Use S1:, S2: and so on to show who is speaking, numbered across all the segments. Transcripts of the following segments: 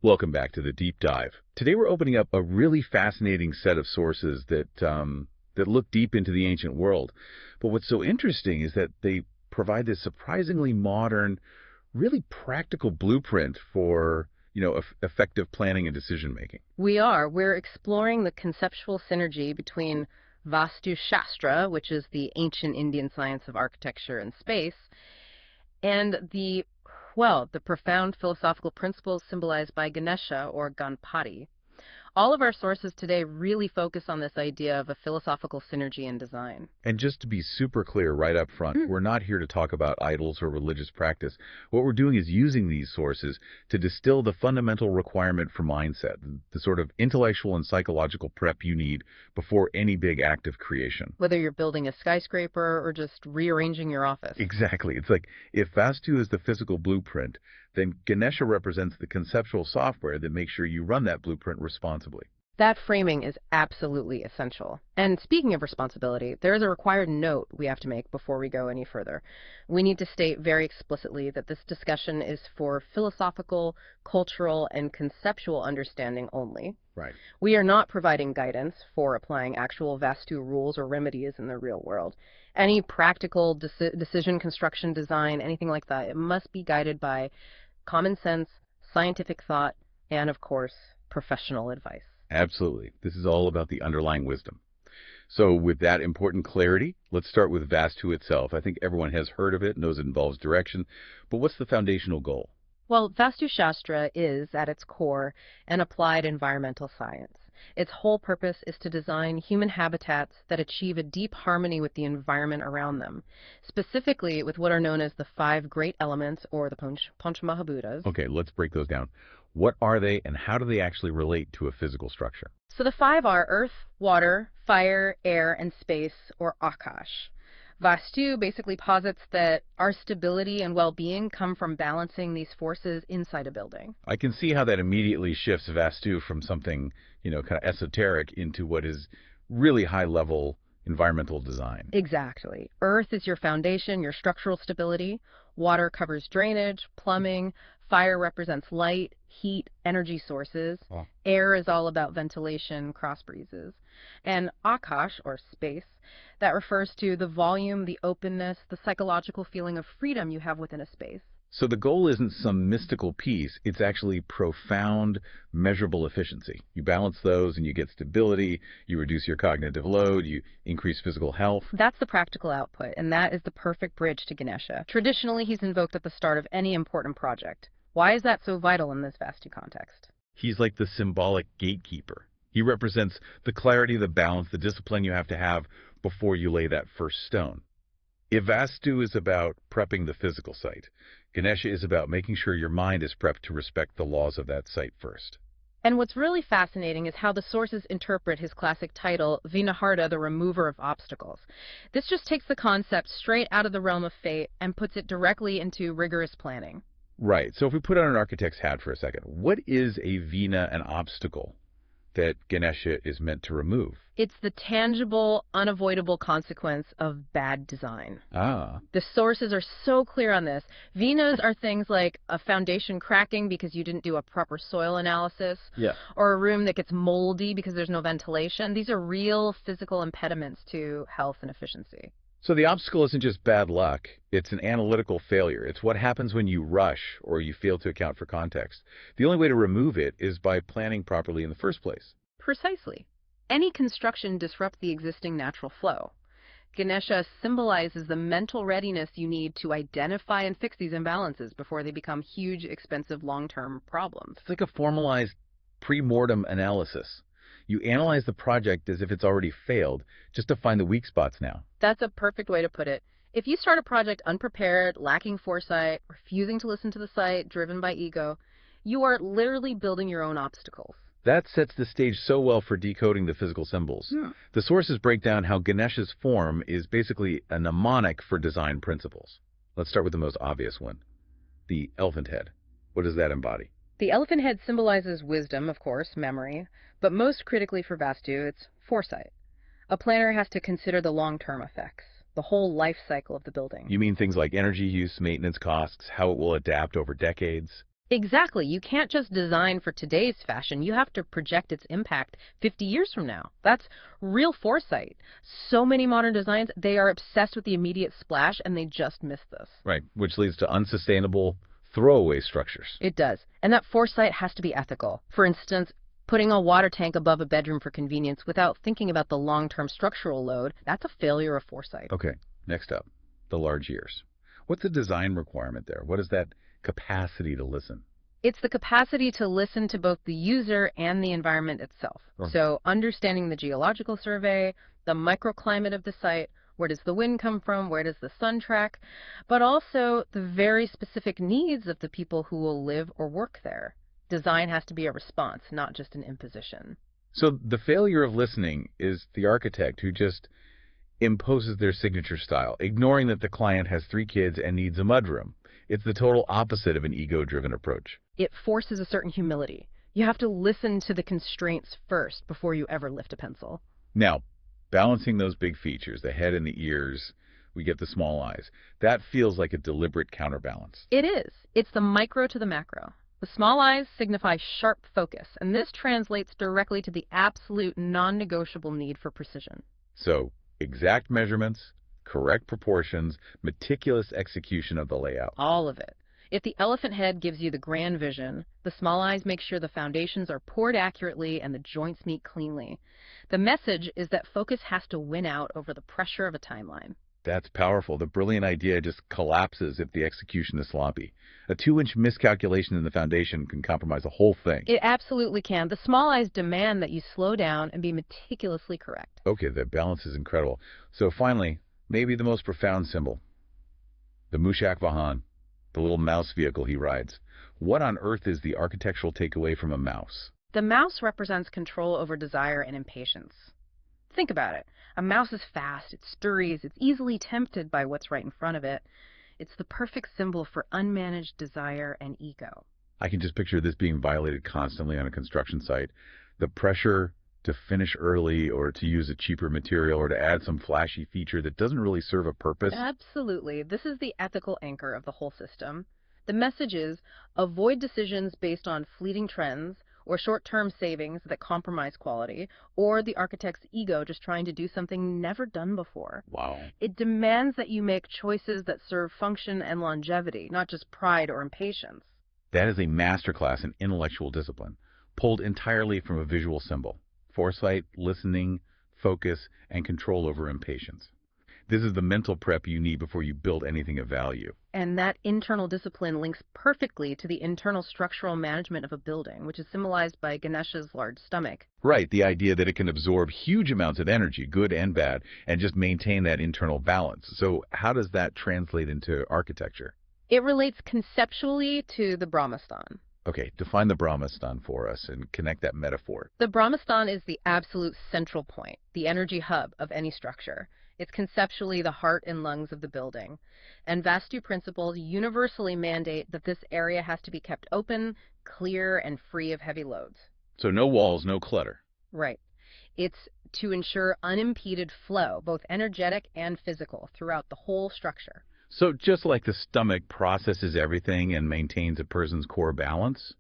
S1: Welcome back to the deep dive. Today we're opening up a really fascinating set of sources that look deep into the ancient world. But what's so interesting is that they provide this surprisingly modern, really practical blueprint for, effective planning and decision making.
S2: We're exploring the conceptual synergy between Vastu Shastra, which is the ancient Indian science of architecture and space, and the profound philosophical principles symbolized by Ganesha or Ganapati. All of our sources today really focus on this idea of a philosophical synergy in design.
S1: And just to be super clear right up front, we're not here to talk about idols or religious practice. What we're doing is using these sources to distill the fundamental requirement for mindset, the sort of intellectual and psychological prep you need before any big act of creation.
S2: Whether you're building a skyscraper or just rearranging your office.
S1: Exactly. It's like if Vastu is the physical blueprint, then Ganesha represents the conceptual software that makes sure you run that blueprint responsibly.
S2: That framing is absolutely essential. And speaking of responsibility, there is a required note we have to make before we go any further. We need to state very explicitly that this discussion is for philosophical, cultural, and conceptual understanding only.
S1: Right.
S2: We are not providing guidance for applying actual Vastu rules or remedies in the real world. Any practical decision, construction, design, anything like that, it must be guided by common sense, scientific thought, and of course, professional advice.
S1: Absolutely. This is all about the underlying wisdom. So with that important clarity, let's start with Vastu itself. I think everyone has heard of it, knows it involves direction, but what's the foundational goal?
S2: Well, Vastu Shastra is, at its core, an applied environmental science. Its whole purpose is to design human habitats that achieve a deep harmony with the environment around them, specifically with what are known as the five great elements, or the Panchamahabhutas.
S1: Okay, let's break those down. What are they, and how do they actually relate to a physical structure?
S2: So the five are earth, water, fire, air, and space, or Akash. Vastu basically posits that our stability and well-being come from balancing these forces inside a building.
S1: I can see how that immediately shifts Vastu from something, kind of esoteric into what is really high-level environmental design.
S2: Exactly. Earth is your foundation, your structural stability. Water covers drainage, plumbing. Fire represents light, heat, energy sources.
S1: Oh.
S2: Air is all about ventilation, cross breezes. And Akash, or space, that refers to the volume, the openness, the psychological feeling of freedom you have within a space.
S1: So the goal isn't some mystical piece, it's actually profound, measurable efficiency. You balance those and you get stability, you reduce your cognitive load, you increase physical health.
S2: That's the practical output, and that is the perfect bridge to Ganesha. Traditionally, he's invoked at the start of any important project. Why is that so vital in this Vastu context?
S1: He's like the symbolic gatekeeper. He represents the clarity, the balance, the discipline you have to have before you lay that first stone. If Vastu is about prepping the physical site, Ganesha is about making sure your mind is prepped to respect the laws of that site first.
S2: And what's really fascinating is how the sources interpret his classic title, Vinaharta, the remover of obstacles. This just takes the concept straight out of the realm of fate and puts it directly into rigorous planning.
S1: Right. So if we put on an architect's hat for a second, what is a vina, an obstacle that Ganesha is meant to remove?
S2: It's the tangible, unavoidable consequence of bad design.
S1: Ah.
S2: The sources are so clear on this. Vinas are things like a foundation cracking because you didn't do a proper soil analysis, or a room that gets moldy because there's no ventilation. These are real physical impediments to health and efficiency.
S1: So the obstacle isn't just bad luck, it's an analytical failure. It's what happens when you rush or you fail to account for context. The only way to remove it is by planning properly in the first place.
S2: Precisely. Any construction disrupts the existing natural flow. Ganesha symbolizes the mental readiness you need to identify and fix these imbalances before they become huge, expensive, long-term problems.
S1: It's like a formalized pre-mortem analysis. You analyze the project as if it's already failed, just to find the weak spots now.
S2: That's a perfect way to put it. If you start a project unprepared, lacking foresight, refusing to listen to the site, driven by ego, you are literally building your own obstacles.
S1: That sets the stage so well for decoding the physical symbols.
S2: Yeah.
S1: The sources break down how Ganesha's form is basically a mnemonic for design principles. Let's start with the most obvious one, the elephant head. What does that embody?
S2: The elephant head symbolizes wisdom, of course, memory, but most critically for Vastu, it's foresight. A planner has to consider the long-term effects, the whole life cycle of the building.
S1: You mean things like energy use, maintenance costs, how it will adapt over decades?
S2: Exactly. You can't just design for today's fashion. You have to project its impact 50 years from now. That's real foresight. So many modern designs, they are obsessed with the immediate splash and they just miss this.
S1: Right, which leads to unsustainable throwaway structures.
S2: It does. And that foresight has to be ethical. For instance, putting a water tank above a bedroom for convenience without thinking about the long-term structural load, that's a failure of foresight.
S1: Okay, next up, the large ears. What's the design requirement there? What is that capacity to listen?
S2: It's the capacity to listen to both the user and the environment itself.
S1: Sure.
S2: So understanding the geological survey, the microclimate of the site, where does the wind come from, where does the sun track, but also the very specific needs of the people who will live or work there. Design has to be a response, not just an imposition.
S1: So the failure of listening is the architect who just imposes their signature style, ignoring that the client has 3 kids and needs a mudroom. It's the total opposite of an ego-driven approach.
S2: It forces a certain humility. You have to listen to the constraints first before you ever lift a pencil.
S1: Now, balancing those big features, the head and the ears, we get the small eyes. That feels like a deliberate counterbalance.
S2: It is. It's the micro to the macro. The small eyes signify sharp focus, and this translates directly to the absolute non-negotiable need for precision.
S1: So, exact measurements, correct proportions, meticulous execution of the layout.
S2: All of it. If the elephant head gives you the grand vision, the small eyes make sure the foundations are poured accurately and the joints meet cleanly. The message is that focus has to win out over the pressure of a timeline.
S1: That's powerful. The brilliant idea just collapses if the execution is sloppy. A 2-inch miscalculation in the foundation can compromise the whole thing.
S2: It absolutely can. The small eyes demand that you slow down and be meticulously correct.
S1: Okay, the balance is incredible. So finally, maybe the most profound symbol, the Mushak Vahan, the little mouse vehicle he rides. What on earth is the architectural takeaway from a mouse?
S2: The mouse represents control over desire and impatience. Think about it. A mouse is fast, it scurries, it's easily tempted by what's right in front of it. It's the perfect symbol for unmanaged desire and ego.
S1: I can just picture this being violated constantly on a construction site. The pressure to finish early or to use a cheaper material or to add some flashy feature that doesn't really serve a purpose.
S2: Absolutely. This is the ethical anchor of the whole system. The message is avoid decisions based on fleeting trends or short-term savings that compromise quality, or the architect's ego just trying to do something never done before.
S1: Wow.
S2: It demands that you make choices that serve function and longevity, not just pride or impatience.
S1: That is a masterclass in intellectual discipline, pulled entirely from a visual symbol. Foresight, listening, focus, and control over impatience. This is the mental prep you need before you build anything of value.
S2: And that internal discipline links perfectly to the internal structural management of a building, which is symbolized by Ganesha's large stomach.
S1: Right, the idea that it can absorb huge amounts of energy, good and bad, and just maintain that internal balance. So how does that translate into architecture?
S2: It relates conceptually to the Brahmasthan.
S1: Okay, define the Brahmasthan for us and connect that metaphor.
S2: The Brahmasthan is the absolute central point, the energy hub of any structure. It's conceptually the heart and lungs of the building. And Vastu principles universally mandate that this area has to be kept open, clear, and free of heavy loads.
S1: So no walls, no clutter.
S2: Right. It's to ensure unimpeded flow, both energetic and physical, throughout the whole structure.
S1: So just like the stomach processes everything and maintains a person's core balance,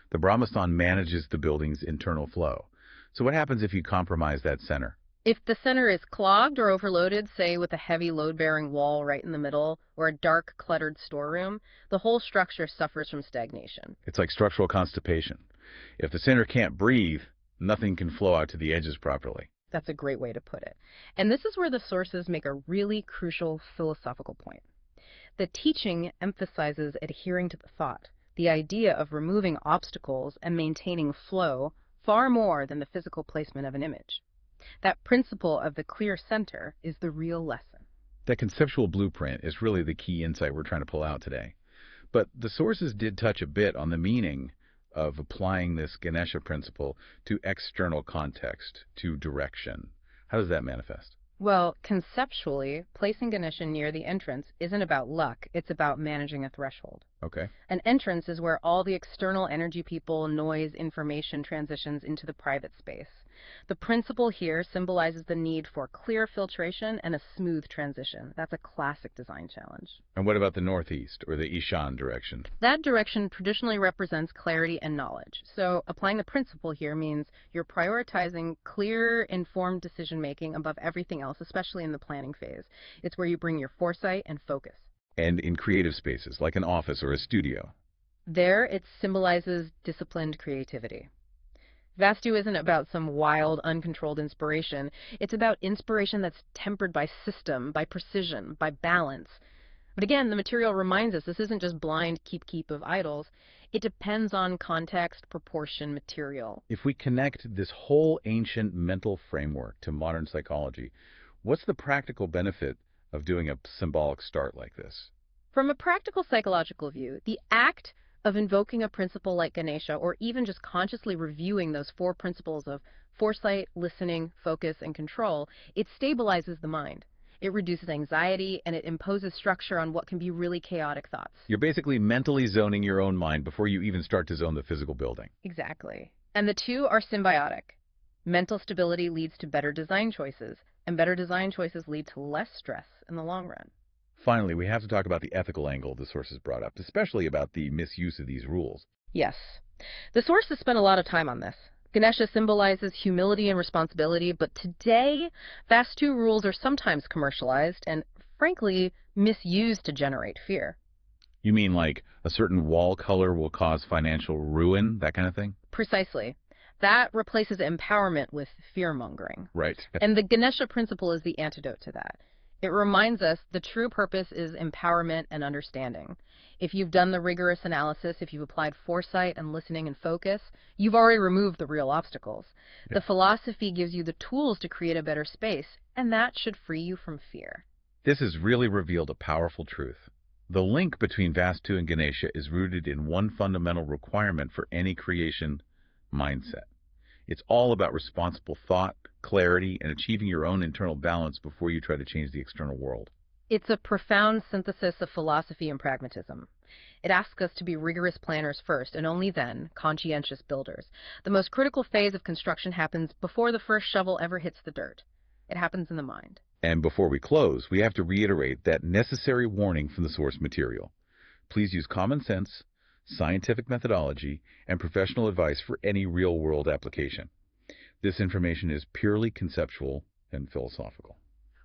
S1: the Brahmasthan manages the building's internal flow. So what happens if you compromise that center?
S2: If the center is clogged or overloaded, say with a heavy load-bearing wall right in the middle or a dark, cluttered storeroom, the whole structure suffers from stagnation.
S1: It's like structural constipation. If the center can't breathe, nothing can flow out to the edges properly.
S2: That's a great way to put it. And this is where the sources make a really crucial philosophical point. The teaching emphasizes adhering to the thought, the idea of removing obstacles and maintaining flow far more than the physical placement of an image. That principle of the clear center is the real lesson.
S1: That conceptual blueprint is really the key insight we're trying to pull out today. But the sources did touch a bit on the meaning of applying this Ganesha principle to external context, to direction. How does that manifest?
S2: Well, conceptually, placing Ganesha near the entrance isn't about luck, it's about managing a threshold.
S1: Okay.
S2: An entrance is where all the external energy, people, noise, information transitions into the private space. The principle here symbolizes the need for clear filtration and a smooth transition. That's a classic design challenge.
S1: And what about the northeast, or the Ishan direction?
S2: That direction traditionally represents clarity and knowledge. So applying the principle here means you're prioritizing clear, informed decision-making above everything else, especially in the planning phase. It's where you bring your foresight and focus.
S1: And in creative spaces, like an office or a studio?
S2: There, it symbolizes disciplined creativity. Vastu isn't about some wild, uncontrolled inspiration. It's about inspiration that's tempered by system, by precision, by balance. But again, the material reminds us this isn't just blind keep of idols. It depends on context, proportion, material.
S1: If we connect this whole ancient mental framework to modern psychology, what's the practical benefit of doing a symbolic start like this?
S2: From a practical psychological view, the act of invoking a principle like Ganesha, or even just consciously reviewing those 4 principles of foresight, listening, focus, and control, it stabilizes the mind. It reduces anxiety, and it imposes structure on what can be really chaotic thoughts.
S1: You're basically mentally zoning your own mind before you even start to zone the physical building.
S2: Exactly. And the two are symbiotic. Mental stability leads to better design choices, and better design choices lead to less stress in the long run.
S1: Finally, we have to talk about the ethical angle the sources brought up, especially about the misuse of these rules.
S2: Yes. The sources spent a lot of time on this. Ganesha symbolizes humility and responsibility, but today, Vastu rules are sometimes commercialized and, frankly, misused to generate fear.
S1: You mean like a certain wall color will cause financial ruin, that kind of thing?
S2: Precisely. That replaces empowerment with fear-mongering.
S1: Right.
S2: And the Ganesha principle is the antidote to that. It reminds us the true purpose is empowerment and understanding. If you've done the rigorous analysis, if you've applied foresight and listening and focus, you've already removed the real obstacles.
S1: Yeah.
S2: The philosophy gives you the tools to create a better space, and that should free you from fear.
S1: This has really revealed a powerful truth. The link between Vastu and Ganesha is rooted in one fundamental requirement for any creation mindset. It's all about responsible thought, clarity, and achieving your own internal balance before you try to change the external world.
S2: It's a profound synthesis of philosophy and pragmatism. It asks us to be rigorous planners first, and only then conscientious builders. The most critical phase of construction happens before the first shovel ever hits the dirt. It happens in the mind.
S1: And before we close, we have to reiterate that necessary warning from the source material. Please use common sense, scientific methodology, and professional advice for any real-world application. This information is purely conceptual and philosophical.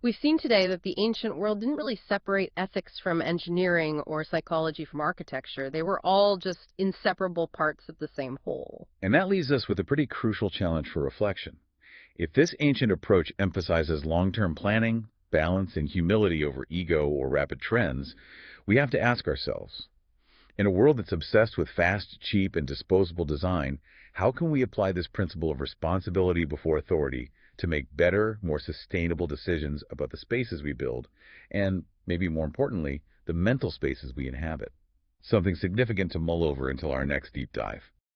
S2: We've seen today that the ancient world didn't really separate ethics from engineering or psychology from architecture. They were all just inseparable parts of the same whole.
S1: And that leaves us with a pretty crucial challenge for reflection. If this ancient approach emphasizes long-term planning, balance, and humility over ego or rapid trends, we have to ask ourselves, in a world that's obsessed with fast, cheap, and disposable design, how can we apply this principle of responsibility before authority to make better, more sustainable decisions about the spaces we build, and, maybe more importantly, the mental spaces we inhabit? Something significant to mull over until our next deep dive.